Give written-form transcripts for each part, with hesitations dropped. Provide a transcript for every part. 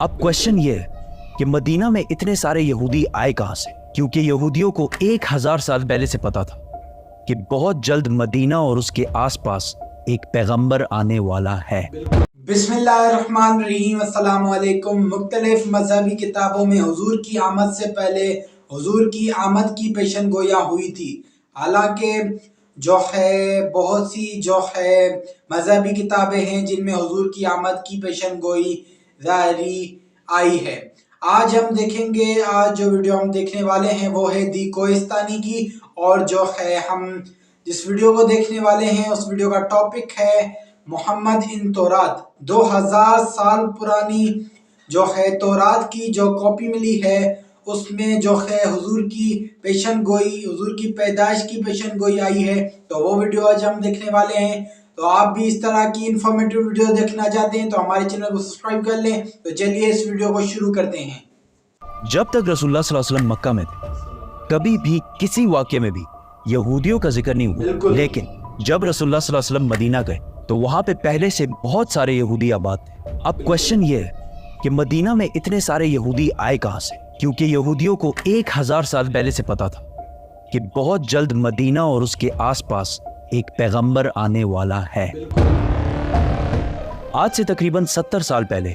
अब क्वेश्चन ये है कि मदीना में इतने सारे यहूदी आए कहां से, क्योंकि यहूदियों को 1000 साल पहले से पता था कि बहुत जल्द मदीना और उसके आसपास एक पैगंबर आने वाला है। बिस्मिल्लाहिर्रहमानिर्रहीम, अस्सलामु अलैकुम। मुख्तलिफ मजहबी किताबों में हुजूर की आमद से पहले हुजूर की आमद की पेशन गोया हुई थी। हालांकि बहुत सी मजहबी किताबें हैं जिनमें हुजूर की आमद की पेशन गोई ज़ाहिरी आई है। आज हम देखेंगे, आज जो वीडियो हम देखने वाले हैं वो है दी कोहिस्तानी की, और हम जिस वीडियो को देखने वाले हैं उस वीडियो का टॉपिक है मोहम्मद इन तौरात। 2000 साल पुरानी तौरात की जो कॉपी मिली है उसमें हुजूर की पेशन गोई, हुजूर की पैदाइश की पेशन गोई आई है। तो वो वीडियो आज हम देखने वाले हैं। तो आप भी इस तरह की इंफॉर्मेटिव वीडियो देखना चाहते हैं तो हमारे चैनल को सब्सक्राइब कर लें। तो चलिए इस वीडियो को शुरू करते हैं। जब तक रसूलुल्लाह सल्लल्लाहु अलैहि वसल्लम मक्का में थे, कभी भी किसी वाक़े में भी यहूदियों का जिक्र नहीं हुआ। लेकिन जब रसूलुल्लाह सल्लल्लाहु अलैहि वसल्लम मदीना गए तो वहां पे पहले से बहुत सारे यहूदी आबाद थे। अब क्वेश्चन ये है कि मदीना में इतने सारे यहूदी आए कहां से, क्योंकि यहूदियों को 1000 साल पहले से पता था कि बहुत जल्द मदीना और उसके आसपास एक पैगंबर आने वाला है। आज से तकरीबन 70 साल पहले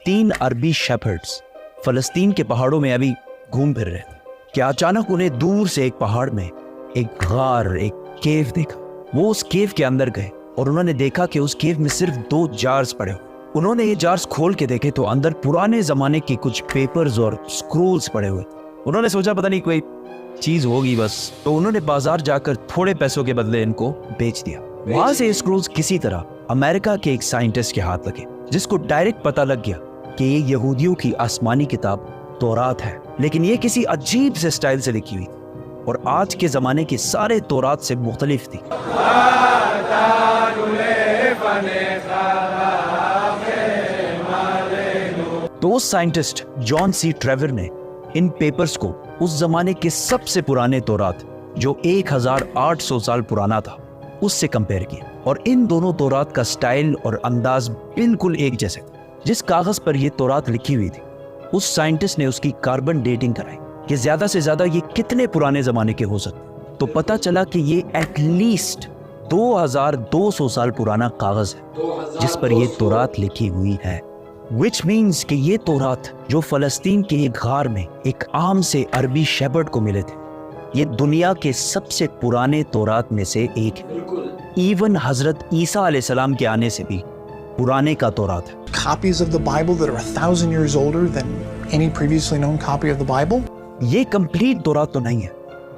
3 अरबी शेफर्ड्स फलस्तीन के पहाड़ों में अभी घूम फिर रहे थे कि अचानक उन्हें दूर से एक पहाड़ में एक गार, एक केव देखा। वो उस केव के अंदर गए और उन्होंने देखा कि उस केव में सिर्फ 2 जार्स पड़े हुए। उन्होंने ये जार्स खोल के देखे तो अंदर पुराने जमाने के कुछ पेपर्स और स्क्रोल्स पड़े हुए। उन्होंने सोचा पता नहीं कोई चीज होगी बस, तो उन्होंने बाजार जाकर थोड़े पैसों के बदले इनको बेच दिया। वहां से स्क्रोल्स किसी तरह अमेरिका के एक साइंटिस्ट के हाथ लगे, जिसको डायरेक्ट पता लग गया कि ये यहूदियों की आसमानी किताब तौरात है, लेकिन ये किसी अजीब से स्टाइल से लिखी हुई और आज के जमाने के सारे तौरात से मुख्तलिफ थी। तो उस साइंटिस्ट जॉन सी ट्रेवर ने इन पेपर्स को उस जमाने के सबसे पुराने तौरात, जो 1800 साल पुराना था, उससे कंपेयर किया और इन दोनों तौरात का स्टाइल और अंदाज बिल्कुल एक जैसे था। जिस कागज पर यह तौरात लिखी हुई थी, उस साइंटिस्ट ने उसकी कार्बन डेटिंग कराई कि ज्यादा से ज्यादा ये कितने पुराने जमाने के हो सकते। तो पता चला कि ये एटलीस्ट 2200 साल पुराना कागज है जिस पर यह तौरात लिखी हुई है। Which means कि ये तौरात जो फलस्तीन के एक गार में एक आम से अरबी शेफर्ड को मिले थे, ये दुनिया के सबसे पुराने तौरात में से एक है। इवन हजरत ईसा अलैहिस्सलाम के आने से भी पुराने का तौरात है। Copies of the Bible that are 1000 years older than any previously known copy of the Bible? ये कंप्लीट तौरात तो नहीं है,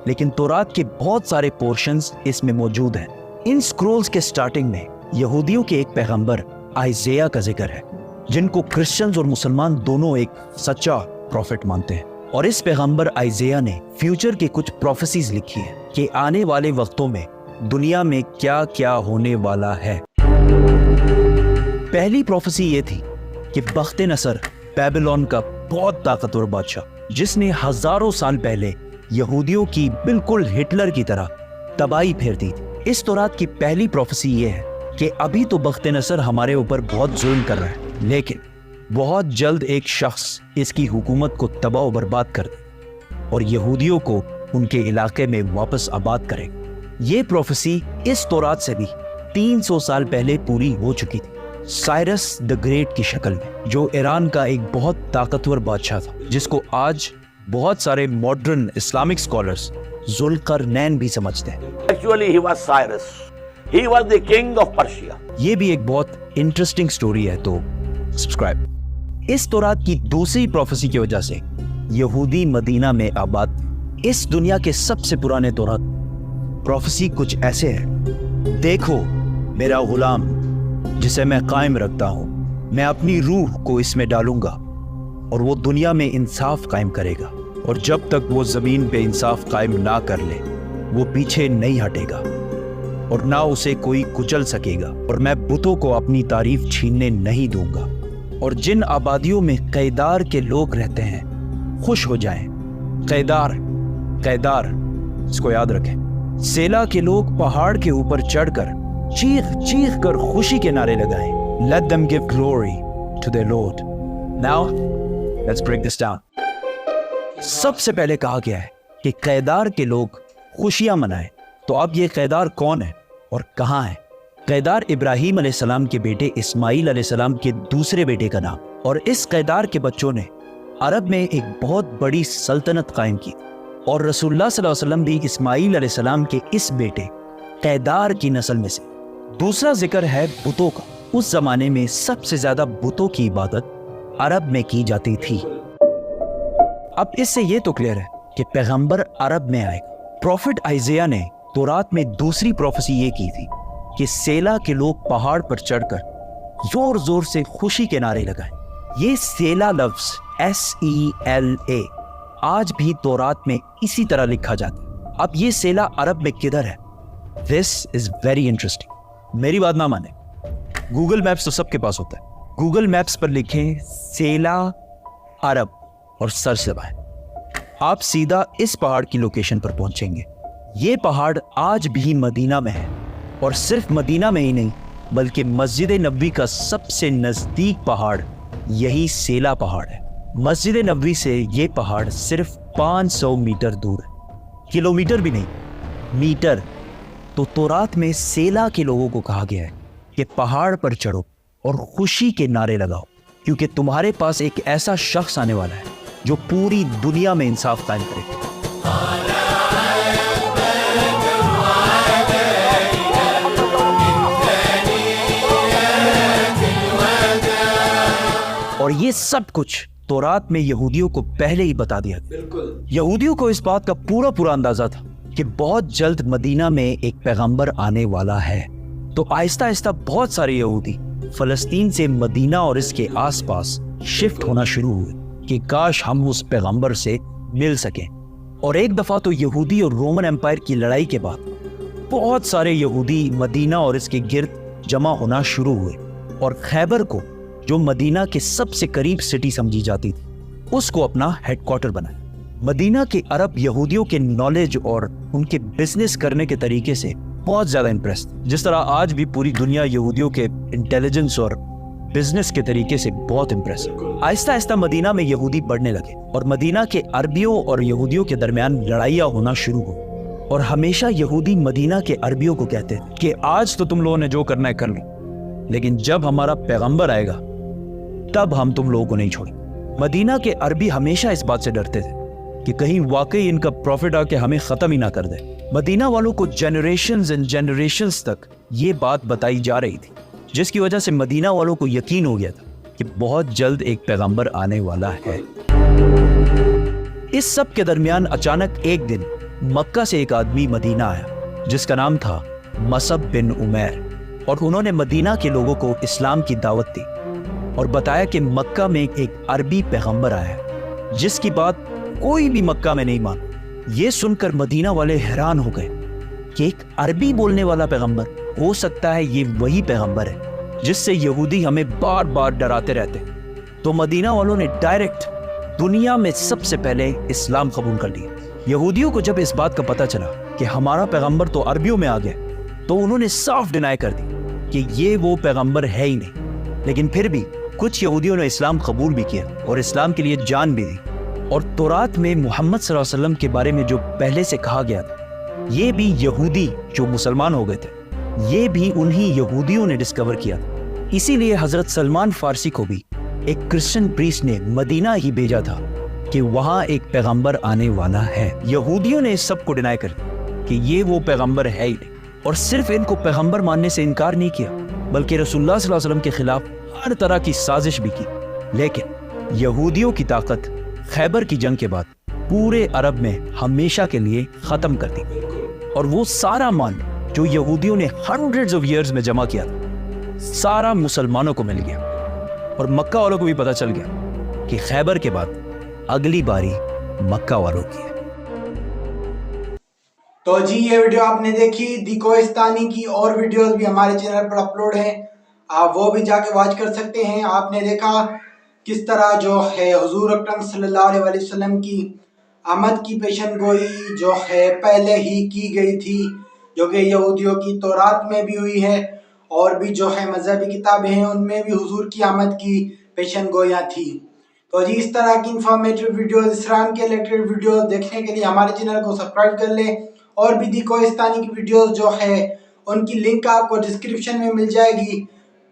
लेकिन तौरात के बहुत सारे पोर्शंस इसमें मौजूद हैं। इन स्क्रोल्स के स्टार्टिंग में यहूदियों के एक पैगंबर आइज़ाया का जिक्र है, जिनको क्रिश्चियंस और मुसलमान दोनों एक सच्चा प्रॉफिट मानते हैं। और इस पैगंबर आइज़ाया ने फ्यूचर के कुछ प्रोफेसीज लिखी है कि आने वाले वक्तों में दुनिया में क्या क्या होने वाला है। पहली प्रोफेसी ये थी कि बख्त नसर बेबीलोन का बहुत ताकतवर बादशाह, जिसने हजारों साल पहले यहूदियों की बिल्कुल हिटलर की तरह तबाही फेर दी थी। इस तौरात की पहली प्रोफेसी ये है कि अभी तो बख्त नसर हमारे ऊपर बहुत जुल्म कर रहा है, लेकिन बहुत जल्द एक शख्स इसकी हुकूमत को तबाह और बर्बाद कर दे और यहूदियों को उनके इलाके में वापस आबाद करे। ये प्रोफेसी इस तौरात से भी 300 साल पहले पूरी हो चुकी थी, साइरस द ग्रेट की शक्ल में, जो ईरान का एक बहुत ताकतवर बादशाह था, जिसको आज बहुत सारे मॉडर्न इस्लामिक स्कॉलर्स जुल्करनैन भी समझते हैं। Actually, he was Cyrus. He was the king of Persia. ये भी एक बहुत इंटरेस्टिंग स्टोरी है, तो सब्सक्राइब। इस तौरात की दूसरी प्रोफेसी की वजह से यहूदी मदीना में आबाद। इस दुनिया के सबसे पुराने तौरात प्रोफेसी कुछ ऐसे है, देखो मेरा गुलाम जिसे मैं कायम रखता हूं, मैं अपनी रूह को इसमें डालूंगा और वो दुनिया में इंसाफ कायम करेगा, और जब तक वो जमीन पे इंसाफ कायम ना कर ले वो पीछे नहीं हटेगा और ना उसे कोई कुचल सकेगा, और मैं बुतों को अपनी तारीफ छीनने नहीं दूंगा। और जिन आबादियों में कैदार के लोग रहते हैं खुश हो जाएं। कैदार, कैदार, इसको याद रखें। सेला के लोग पहाड़ के ऊपर चढ़कर चीख चीख कर खुशी के नारे लगाएं। Let them give glory to their Lord. Now, let's break this down. सबसे पहले कहा गया है कि कैदार के लोग खुशियां मनाएं। तो अब ये कैदार कौन है और कहाँ है? कैदार इब्राहीम अलैहिस्सलाम के बेटे इस्माईल अलैहिस्सलाम के दूसरे बेटे का नाम, और इस कैदार के बच्चों ने अरब में एक बहुत बड़ी सल्तनत कायम की, और रसूलुल्लाह सल्लल्लाहु अलैहि वसल्लम भी इस्माईल अलैहिस्सलाम के इस बेटे कैदार की नस्ल में से। दूसरा जिक्र है बुतों का। उस जमाने में सबसे ज्यादा बुतों की इबादत अरब में की जाती थी। अब इससे ये तो क्लियर है कि पैगंबर अरब में आएगा। प्रॉफिट आइज़िया ने तौरात में दूसरी प्रोफेसी ये की थी कि सेला के लोग पहाड़ पर चढ़कर जोर जोर से खुशी के नारे लगाएं। ये सेला लफ्ज SELA आज भी तौरात में इसी तरह लिखा जाता है। अब ये सेला अरब में किधर है? This is very interesting. मेरी बात ना माने, गूगल मैप्स तो सबके पास होता है। गूगल मैप्स पर लिखें सेला अरब और सर्च दबाएं, आप सीधा इस पहाड़ की लोकेशन पर पहुंचेंगे। ये पहाड़ आज भी मदीना में है, और सिर्फ मदीना में ही नहीं बल्कि मस्जिद नबवी का सबसे नजदीक पहाड़ यही सेला पहाड़ है। मस्जिद नबवी से ये पहाड़ सिर्फ 500 मीटर दूर है, किलोमीटर भी नहीं, मीटर। तो तौरात में सेला के लोगों को कहा गया है कि पहाड़ पर चढ़ो और खुशी के नारे लगाओ, क्योंकि तुम्हारे पास एक ऐसा शख्स आने वाला है जो पूरी दुनिया में इंसाफ कायम करे। और ये सब कुछ तौरात में यहूदियों को पहले ही बता दिया। बिल्कुल। यहूदियों को इस बात का पूरा अंदाजा था कि बहुत जल्द मदीना में एक पैगंबर आने वाला है। तो आहिस्ता आहिस्ता बहुत सारे यहूदी फलस्तीन से मदीना और इसके आसपास शिफ्ट होना शुरू हुए कि काश हम उस पैगंबर से मिल सकें। और एक दफा तो यहूदी और रोमन एम्पायर की लड़ाई के बाद बहुत सारे यहूदी मदीना और इसके गिर्द जमा होना शुरू हुए, और खैबर को जो मदीना के सबसे करीब सिटी समझी जाती थी उसको अपना हेडक्वार्टर बनाया। मदीना के अरब यहूदियों के नॉलेज और उनके बिजनेस करने के तरीके से बहुत ज्यादा इम्प्रेस थे, जिस तरह आज भी पूरी दुनिया यहूदियों के इंटेलिजेंस और बिजनेस के तरीके से बहुत इम्प्रेस है। आहिस्ता आहिस्ता मदीना में यहूदी बढ़ने लगे, और मदीना के अरबियों और यहूदियों के दरमियान लड़ाइयाँ होना शुरू हुई। और हमेशा यहूदी मदीना के अरबियों को कहते थे कि आज तो तुम लोगों ने जो करना है कर लो, लेकिन जब हमारा पैगंबर आएगा तब हम तुम लोगों को नहीं छोड़ेंगे। मदीना के अरबी हमेशा इस बात से डरते थे कि कहीं वाकई इनका प्रॉफिट आके हमें खत्म ही ना कर दे। मदीना वालों को जनरेशंस एंड जनरेशंस तक ये बात बताई जा रही थी, जिसकी वजह से मदीना वालों को यकीन हो गया था कि बहुत जल्द एक पैगंबर आने वाला है। इस सब के दरमियान अचानक एक दिन मक्का से एक आदमी मदीना आया जिसका नाम था मसअब बिन उमैर, और उन्होंने मदीना के लोगों को इस्लाम की दावत दी और बताया कि मक्का में एक अरबी पैगंबर आया है जिसकी बात कोई भी मक्का में नहीं माना। ये सुनकर मदीना वाले हैरान हो गए कि एक अरबी बोलने वाला पैगंबर, हो सकता है ये वही पैगंबर है जिससे यहूदी हमें बार बार डराते रहते। तो मदीना वालों ने डायरेक्ट दुनिया में सबसे पहले इस्लाम कबूल कर लिया। यहूदियों को जब इस बात का पता चला कि हमारा पैगंबर तो अरबियों में आ गया, तो उन्होंने साफ डिनाई कर दी कि ये वो पैगंबर है ही नहीं। लेकिन फिर भी कुछ यहूदियों ने इस्लाम कबूल भी किया और इस्लाम के लिए जान भी दी। और तौरात में मोहम्मद सल्लल्लाहु अलैहि वसल्लम के बारे में जो पहले से कहा गया था, ये भी यहूदी जो मुसलमान हो गए थे, ये भी उन्हीं यहूदियों ने डिस्कवर किया था। इसीलिए हजरत सलमान फारसी को भी एक क्रिश्चियन प्रीस्ट ने मदीना ही भेजा था कि वहाँ एक पैगंबर आने वाला है। यहूदियों ने इस सब को डिनाई कर दिया कि ये वो पैगंबर है ही नहीं, और सिर्फ इनको पैगंबर मानने से इनकार नहीं किया बल्कि रसूलुल्लाह सल्लल्लाहु अलैहि वसल्लम के खिलाफ हर तरह की साजिश भी की। लेकिन यहूदियों की ताकत खैबर की जंग के बाद पूरे अरब में हमेशा के लिए खत्म कर दी, और वो सारा माल जो यहूदियों ने हंड्रेड्स ऑफ ईयर्स में जमा किया था सारा मुसलमानों को मिल गया। और मक्का वालों को भी पता चल गया कि खैबर के बाद अगली बारी मक्का वालों की है। तो जी ये वीडियो आपने देखी। दी कोहिस्तानी की और वीडियोस भी हमारे चैनल पर अपलोड हैं, आप वो भी जाके वॉच कर सकते हैं। आपने देखा किस तरह जो है हुजूर अकरम सल्लल्लाहु अलैहि वसल्लम की आमद की पेशन गोई जो है पहले ही की गई थी, जो कि यहूदियों की तौरात में भी हुई है, और भी जो है मजहबी किताबें हैं उनमें भी हुजूर की आमद की पेशन गोइयाँ थी। تو جی اس طرح کی انفارمیٹیو ویڈیوز، اسلام کے ریلیٹڈ ویڈیوز دیکھنے کے لیے ہمارے چینل کو سبسکرائب کر لیں، اور بھی دی کوہستانی کی ویڈیوز جو ہے ان کی لنک آپ کو ڈسکرپشن میں مل جائے گی،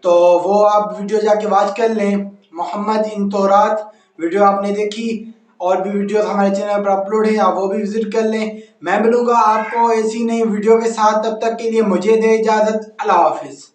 تو وہ آپ ویڈیو جا کے واچ کر لیں۔ محمد ان تورات ویڈیو آپ نے دیکھی، اور بھی ویڈیوز ہمارے چینل پر اپلوڈ ہیں، آپ وہ بھی وزٹ کر لیں۔ میں ملوں گا آپ کو ایسی نئی ویڈیو کے ساتھ، تب تک کے لیے مجھے دے اجازت، اللہ حافظ۔